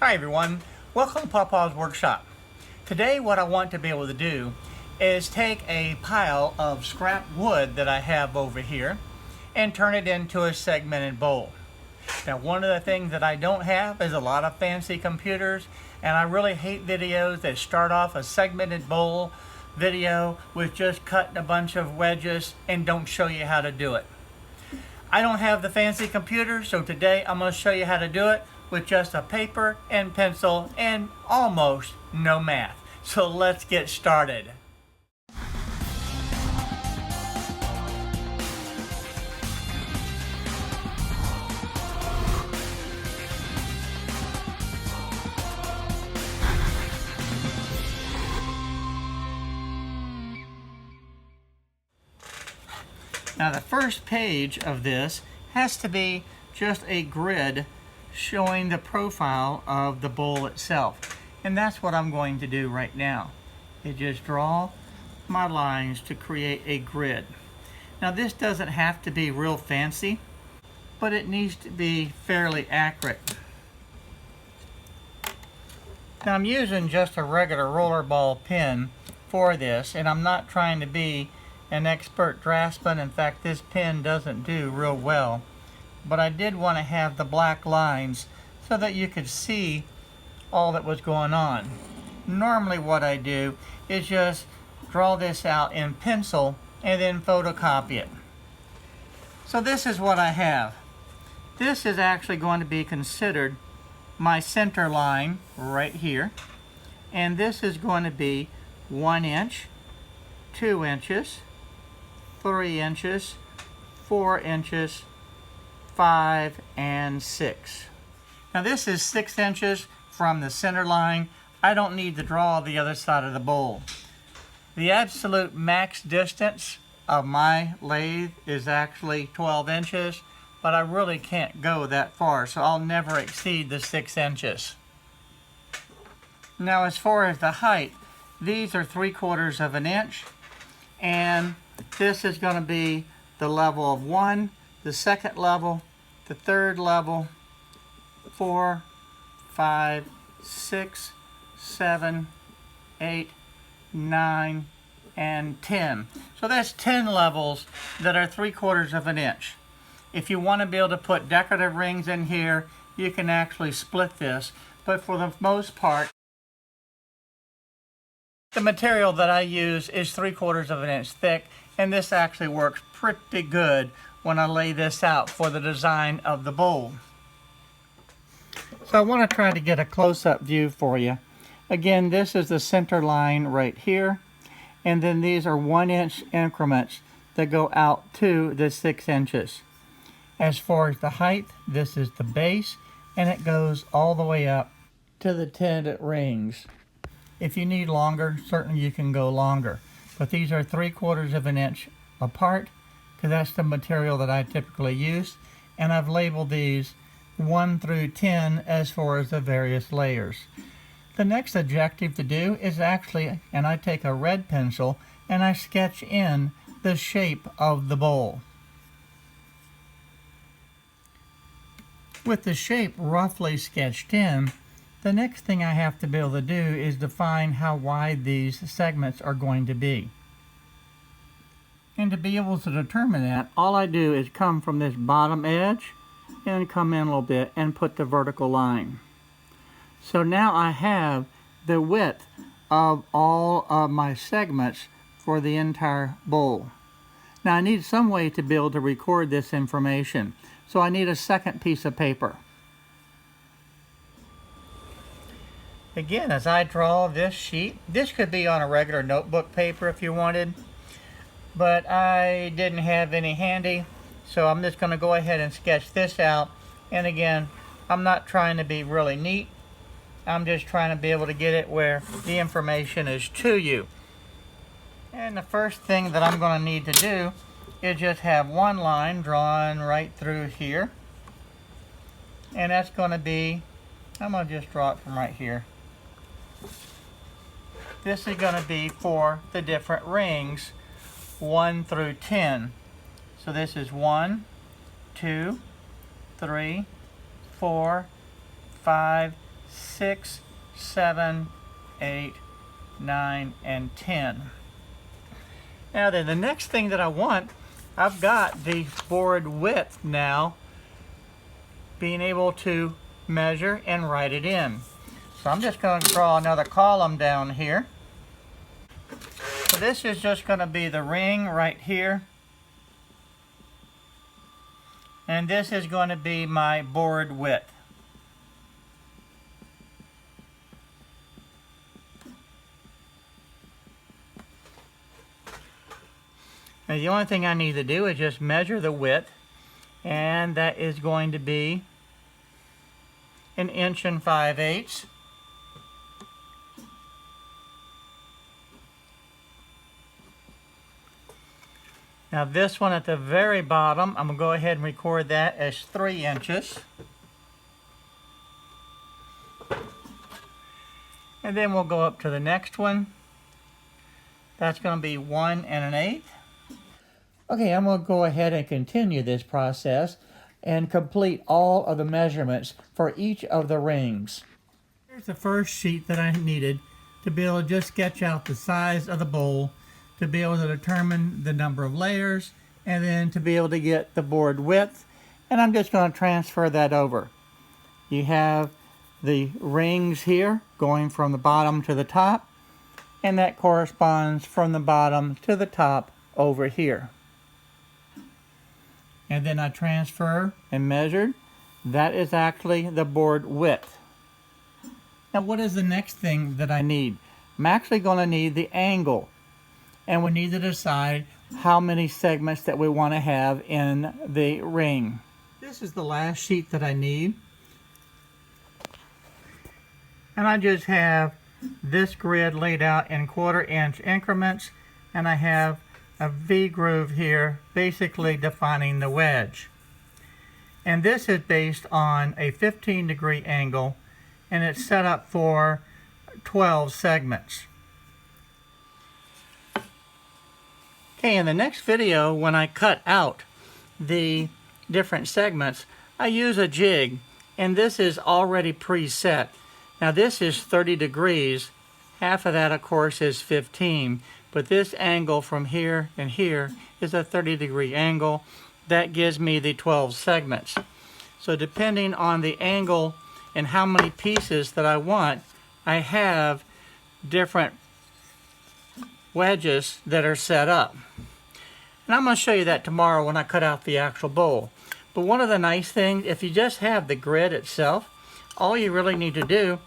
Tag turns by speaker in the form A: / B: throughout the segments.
A: Hi everyone, welcome to Pawpaw's Workshop. Today what I want to be able to do is take a pile of scrap wood that I have over here and turn it into a segmented bowl. Now one of the things that I don't have is a lot of fancy computers, and I really hate videos that start off a segmented bowl video with just cutting a bunch of wedges and don't show you how to do it. I don't have the fancy computer, so today I'm going to show you how to do it with just a paper and pencil and almost no math. So let's get started. Now the first page of this has to be just a grid showing the profile of the bowl itself. And that's what I'm going to do right now. Is just draw my lines to create a grid. Now this doesn't have to be real fancy, but it needs to be fairly accurate. Now I'm using just a regular rollerball pen for this, and I'm not trying to be an expert draftsman. In fact, this pen doesn't do real well, but I did want to have the black lines so that you could see all that was going on. Normally what I do is just draw this out in pencil and then photocopy it. So this is what I have. This is actually going to be considered my center line right here, and this is going to be 1 inch, 2 inches, 3 inches, 4 inches, 5, and 6. Now this is 6 inches from the center line. I don't need to draw the other side of the bowl. The absolute max distance of my lathe is actually 12 inches, but I really can't go that far, so I'll never exceed the 6 inches. Now as far as the height, these are 3/4 of an inch, and this is going to be the level of 1, the second level, the third level, 4, 5, 6, 7, 8, 9, and 10. So that's 10 levels that are 3/4 of an inch. If you want to be able to put decorative rings in here, you can actually split this, but for the most part, the material that I use is 3/4 of an inch thick, and this actually works pretty good when I lay this out for the design of the bowl. So I want to try to get a close-up view for you. Again, this is the center line right here, and then these are 1 inch increments that go out to the 6 inches. As far as the height, this is the base, and it goes all the way up to the 10 rings. If you need longer, certainly you can go longer. But these are 3/4 of an inch apart, because that's the material that I typically use. And I've labeled these 1 through 10 as far as the various layers. The next objective to do is actually, and I take a red pencil and I sketch in the shape of the bowl. With the shape roughly sketched in, the next thing I have to be able to do is define how wide these segments are going to be. And to be able to determine that, all I do is come from this bottom edge and come in a little bit and put the vertical line. So now I have the width of all of my segments for the entire bowl. Now I need some way to be able to record this information, so I need a second piece of paper. Again, as I draw this sheet, this could be on a regular notebook paper if you wanted, but I didn't have any handy, so I'm just going to go ahead and sketch this out. And again, I'm not trying to be really neat. I'm just trying to be able to get it where the information is to you. And the first thing that I'm going to need to do is just have one line drawn right through here. And that's going to be, I'm going to just draw it from right here. This is going to be for the different rings 1 through 10. So this is 1, 2, 3, 4, 5, 6, 7, 8, 9, and 10. Now then, the next thing that I want, I've got the board width now, being able to measure and write it in. So I'm just going to draw another column down here. So this is just going to be the ring right here. And this is going to be my board width. Now the only thing I need to do is just measure the width, and that is going to be 1 inch and 5/8. Now this one at the very bottom, I'm going to go ahead and record that as 3 inches. And then we'll go up to the next one. That's going to be 1 1/8. Okay, I'm going to go ahead and continue this process and complete all of the measurements for each of the rings. Here's the first sheet that I needed to be able to just sketch out the size of the bowl, to be able to determine the number of layers, and then to be able to get the board width. And I'm just going to transfer that over. You have the rings here going from the bottom to the top, and that corresponds from the bottom to the top over here. And then I transfer and measured. That is actually the board width. Now what is the next thing that I need? I'm actually going to need the angle. And we need to decide how many segments that we want to have in the ring. This is the last sheet that I need. And I just have this grid laid out in 1/4 inch increments, and I have a V groove here basically defining the wedge. And this is based on a 15-degree angle, and it's set up for 12 segments. Okay, in the next video, when I cut out the different segments, I use a jig, and this is already preset. Now this is 30 degrees. Half of that, of course, is 15. But this angle from here and here is a 30-degree angle. That gives me the 12 segments. So depending on the angle and how many pieces that I want, I have different wedges that are set up. And I'm going to show you that tomorrow when I cut out the actual bowl. But one of the nice things, if you just have the grid itself, all you really need to do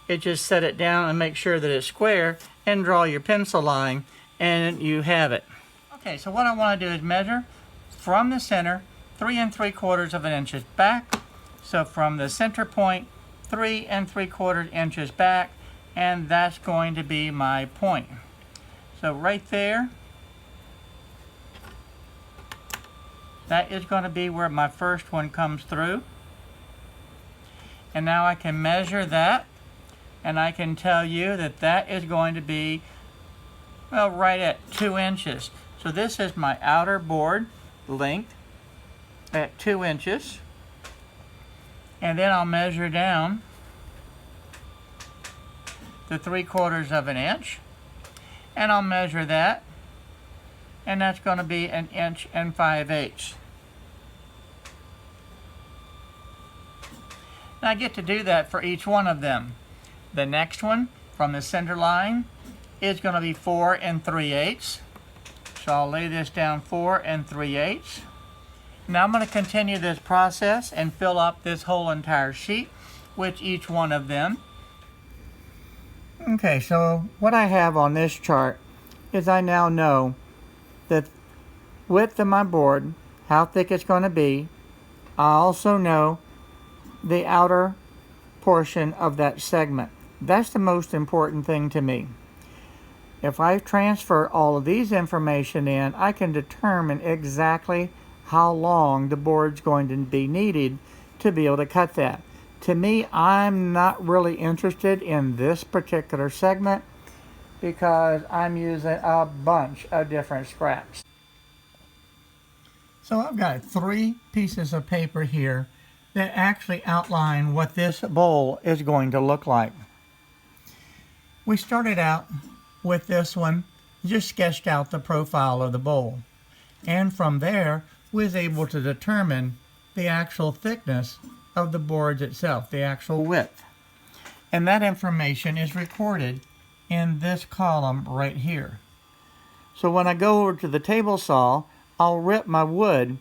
A: is just set it down and make sure that it's square and draw your pencil line, and you have it. Okay, so what I want to do is measure from the center 3 3/4 inches back. So from the center point, 3 3/4 inches back, and that's going to be my point. So right there, that is going to be where my first one comes through. And now I can measure that, and I can tell you that that is going to be, well, right at 2 inches. So this is my outer board length at 2 inches. And then I'll measure down to 3/4 inch. And I'll measure that, and that's going to be 1 inch and 5/8. Now I get to do that for each one of them. The next one from the center line is going to be 4 3/8. So I'll lay this down 4 3/8. Now I'm going to continue this process and fill up this whole entire sheet with each one of them. Okay, so what I have on this chart is I now know the width of my board, how thick it's going to be. I also know the outer portion of that segment. That's the most important thing to me. If I transfer all of these information in, I can determine exactly how long the board's going to be needed to be able to cut that. To me, I'm not really interested in this particular segment because I'm using a bunch of different scraps. So I've got 3 pieces of paper here that actually outline what this bowl is going to look like. We started out with this one, just sketched out the profile of the bowl. And from there, we was able to determine the actual thickness of the boards itself, the actual width. And that information is recorded in this column right here. So when I go over to the table saw, I'll rip my wood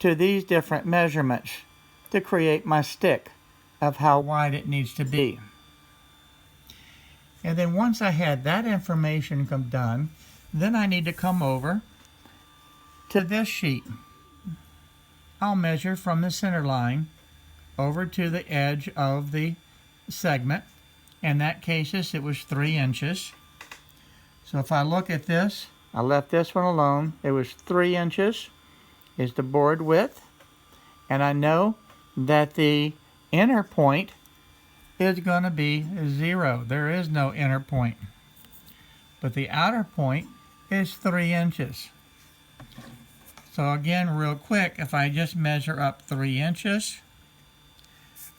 A: to these different measurements to create my stick of how wide it needs to be. And then once I had that information done, then I need to come over to this sheet. I'll measure from the center line over to the edge of the segment. In that case, it was 3 inches. So if I look at this, I left this one alone. It was 3 inches is the board width. And I know that the inner point is going to be 0. There is no inner point. But the outer point is 3 inches. So again, real quick, if I just measure up 3 inches,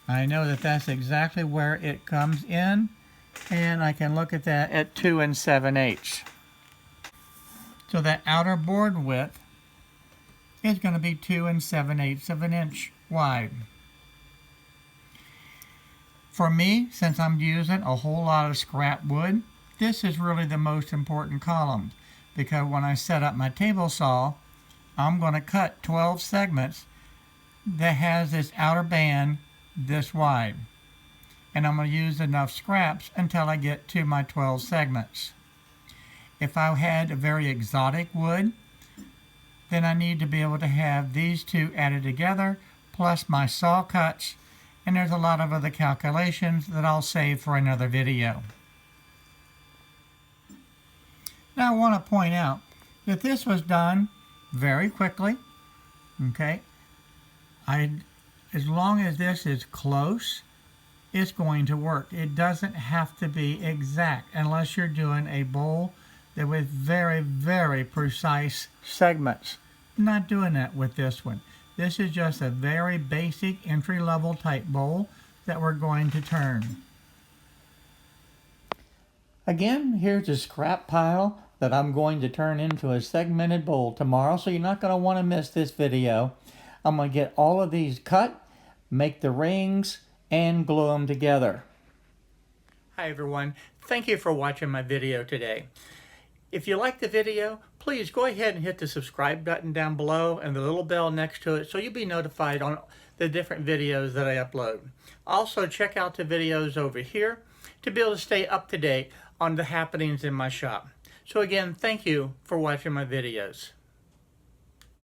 A: I know that that's exactly where it comes in, and I can look at that at 2 7/8. So that outer board width is going to be 2 7/8 of an inch wide. For me, since I'm using a whole lot of scrap wood, this is really the most important column, because when I set up my table saw, I'm going to cut 12 segments that has this outer band this wide. And I'm going to use enough scraps until I get to my 12 segments. If I had a very exotic wood, then I need to be able to have these two added together, plus my saw cuts, and there's a lot of other calculations that I'll save for another video. Now I want to point out that this was done very quickly, okay? As long as this is close, it's going to work. It doesn't have to be exact unless you're doing a bowl that with very, very precise segments. I'm not doing that with this one. This is just a very basic entry-level type bowl that we're going to turn. Again, here's a scrap pile that I'm going to turn into a segmented bowl tomorrow, so you're not going to want to miss this video. I'm going to get all of these cut, make the rings, and glue them together. Hi everyone, thank you for watching my video today. If you like the video, please go ahead and hit the subscribe button down below and the little bell next to it so you'll be notified on the different videos that I upload. Also, check out the videos over here to be able to stay up to date on the happenings in my shop. So again, thank you for watching my videos.